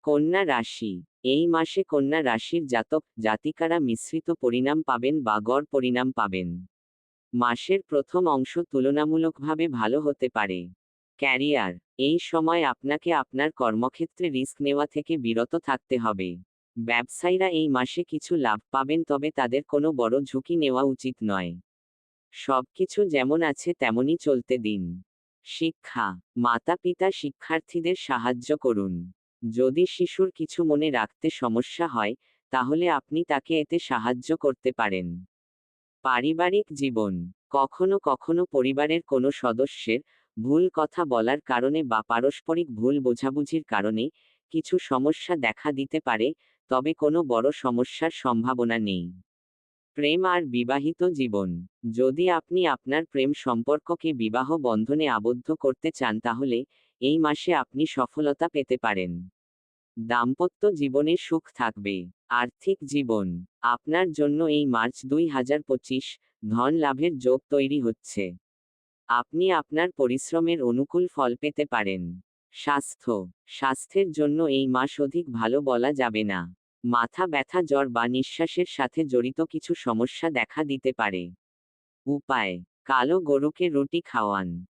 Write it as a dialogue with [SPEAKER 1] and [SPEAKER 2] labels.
[SPEAKER 1] কন্যা রাশি। এই মাসে কন্যা রাশির জাতক জাতিকারা মিশ্রিত পরিণাম পাবেন বা গড় পরিণাম পাবেন। মাসের প্রথম অংশ তুলনামূলকভাবে ভালো হতে পারে। ক্যারিয়ার। এই সময় আপনাকে আপনার কর্মক্ষেত্রে রিস্ক নেওয়া থেকে বিরত থাকতে হবে। ব্যবসায়ীরা এই মাসে কিছু লাভ পাবেন, তবে তাদের কোনো বড় ঝুঁকি নেওয়া উচিত নয়। সবকিছু যেমন আছে তেমনই চলতে দিন। শিক্ষা। মাতা পিতা শিক্ষার্থীদের সাহায্য করুন। যদি শিশুর কিছু মনে রাখতে সমস্যা হয়, তাহলে আপনি তাকে এতে সাহায্য করতে পারেন। পারিবারিক জীবন। কখনো কখনো পরিবারের কোনো সদস্যের ভুল কথা বলার কারণে বা পারস্পরিক ভুল বোঝাবুঝির কারণে কিছু সমস্যা দেখা দিতে পারে, তবে কোনো বড় সমস্যার সম্ভাবনা নেই। প্রেম আর বিবাহিত জীবন। যদি আপনি আপনার প্রেম সম্পর্ককে বিবাহ বন্ধনে আবদ্ধ করতে চান, তাহলে এই মাসে আপনি সফলতা পেতে পারেন। দাম্পত্য জীবনে সুখ থাকবে। আর্থিক জীবন। আপনার জন্য এই মার্চ 2025 ধন লাভের যোগ তৈরি হচ্ছে। আপনি আপনার পরিশ্রমের অনুকূল ফল পেতে পারেন। স্বাস্থ্য। স্বাস্থ্যের জন্য এই মাস অধিক ভালো বলা যাবে না। মাথা ব্যথা, জ্বর বা নিঃশ্বাসের সাথে জড়িত কিছু সমস্যা দেখা দিতে পারে। উপায়। কালো গরুকে রুটি খাওয়ান।